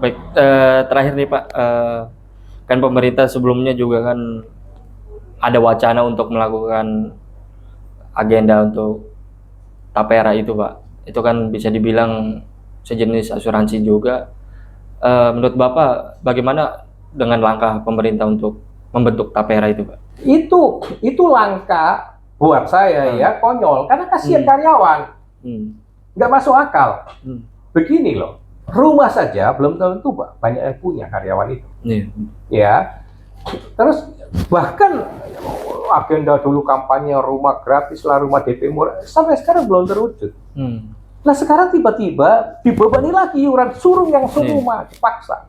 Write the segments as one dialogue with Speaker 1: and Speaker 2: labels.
Speaker 1: Baik, terakhir nih Pak, kan pemerintah sebelumnya juga kan ada wacana untuk melakukan agenda untuk tapera itu Pak. Itu kan bisa dibilang sejenis asuransi juga. Menurut Bapak, bagaimana dengan langkah pemerintah untuk membentuk tapera itu Pak?
Speaker 2: Itu langkah buat saya ya konyol karena kasihan karyawan, nggak masuk akal. Begini loh, rumah saja belum tentu banyak yang punya karyawan itu. Ya, terus bahkan agenda dulu kampanye rumah gratis lah, rumah DP murah, sampai sekarang belum terwujud. Nah sekarang tiba-tiba dibebani lagi iuran suruh yang semua dipaksa.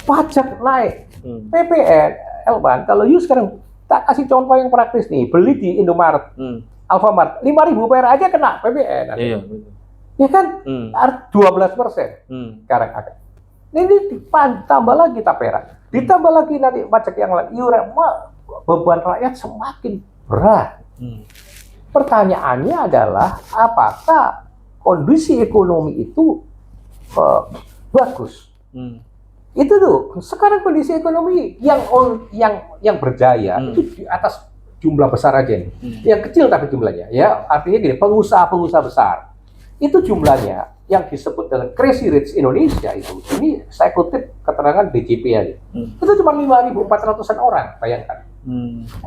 Speaker 2: Pajak naik, PPN, Elvan, kalau you sekarang tak kasih contoh yang praktis nih, beli di Indomaret, Alfamart, 5.000 per aja kena PPN. Iya, betul. Ya kan, 12%. Sekarang akan. Ini ditambah lagi tapera, ditambah lagi nanti pajak yang lain, iuran, beban rakyat semakin berat. Pertanyaannya adalah, apakah kondisi ekonomi itu bagus? Itu tuh sekarang kondisi ekonomi yang berjaya itu di atas jumlah besar aja nih, yang kecil tapi jumlahnya ya, artinya gini, pengusaha besar itu jumlahnya yang disebut dengan crazy rich Indonesia itu, ini saya kutip keterangan BJP aja, itu cuma 5.400-an orang, bayangkan.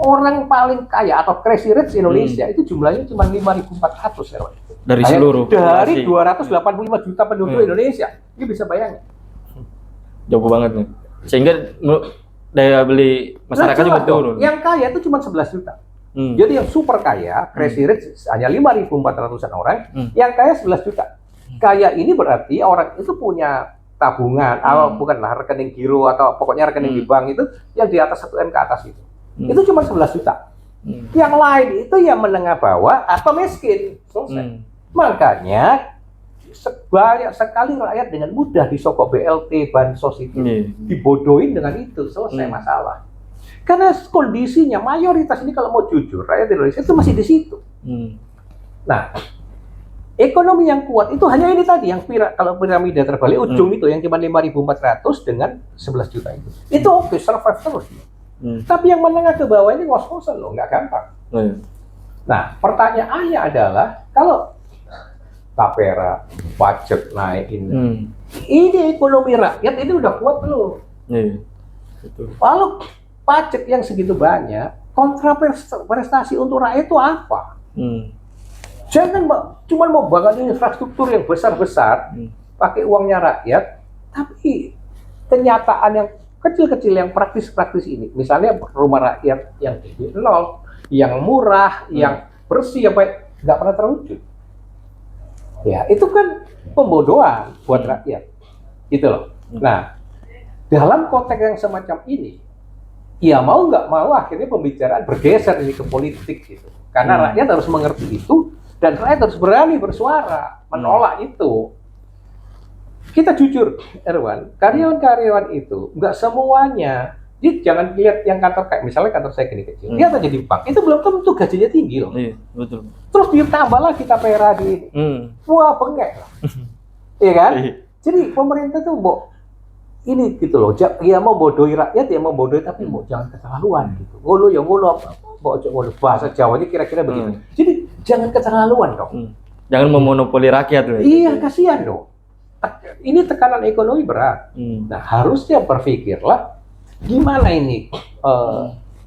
Speaker 2: Orang paling kaya atau crazy rich Indonesia itu jumlahnya cuma 5.400 ya,
Speaker 1: dari seluruh
Speaker 2: dari 285 juta penduduk Indonesia, ini bisa bayangin.
Speaker 1: Jauh banget nih. Sehingga daya beli masyarakat juga turun.
Speaker 2: Yang kaya itu cuma 11 juta. Jadi yang super kaya, crazy rich hanya 5.400-an orang, yang kaya 11 juta. Kaya ini berarti orang itu punya tabungan, atau bukanlah rekening giro atau pokoknya rekening di bank itu yang di atas 1 M ke atas itu. Itu cuma 11 juta. Yang lain itu yang menengah bawah atau miskin. Selesai. Makanya banyak sekali rakyat dengan mudah disogok BLT, bansos itu, dibodohin dengan itu, selesai masalah. Karena kondisinya mayoritas ini kalau mau jujur, rakyat Indonesia itu masih di situ. Nah, ekonomi yang kuat itu hanya ini tadi, yang kalau piramida terbalik, ujung itu yang cuma 5.400 dengan 11 juta itu. Itu oke, survive terus. Tapi yang menengah ke bawah ini ngos-ngosan loh, nggak gampang. Nah, pertanyaannya adalah, kalau tapera, pajak naik ini ekonomi rakyat ini udah kuat belum? Lalu pajak yang segitu banyak, kontraprestasi untuk rakyat itu apa? Jangan cuma mau bangun infrastruktur yang besar-besar, pakai uangnya rakyat, tapi kenyataan yang kecil-kecil, yang praktis-praktis ini, misalnya rumah rakyat yang DP 0, yang murah, yang bersih, yang baik, nggak pernah terwujud. Ya, itu kan pembodohan buat rakyat, gitu loh. Nah, dalam konteks yang semacam ini, ya mau nggak mau akhirnya pembicaraan bergeser ini ke politik, gitu. Karena rakyat harus mengerti itu, dan rakyat harus berani bersuara menolak itu. Kita jujur, Erwan, karyawan-karyawan itu nggak semuanya. Jadi jangan lihat yang kantor kayak misalnya kantor saya gini kecil, dia aja di bank, itu belum tentu gajinya tinggi loh.
Speaker 1: Iya, betul.
Speaker 2: Terus ditambah lagi tapera di ini, wah bengek lah, iya kan? Jadi pemerintah tuh ini gitu loh, ya mau bodohi rakyat, ya mau bodohi, tapi jangan keterlaluan gitu. Ngono ya ngono, bahasa Jawanya kira-kira begitu. Jadi jangan keterlaluan dong.
Speaker 1: Jangan memonopoli rakyat loh.
Speaker 2: Iya, kasihan dong. Ini tekanan ekonomi berat. Nah, harusnya berpikirlah gimana ini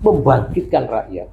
Speaker 2: membangkitkan rakyat.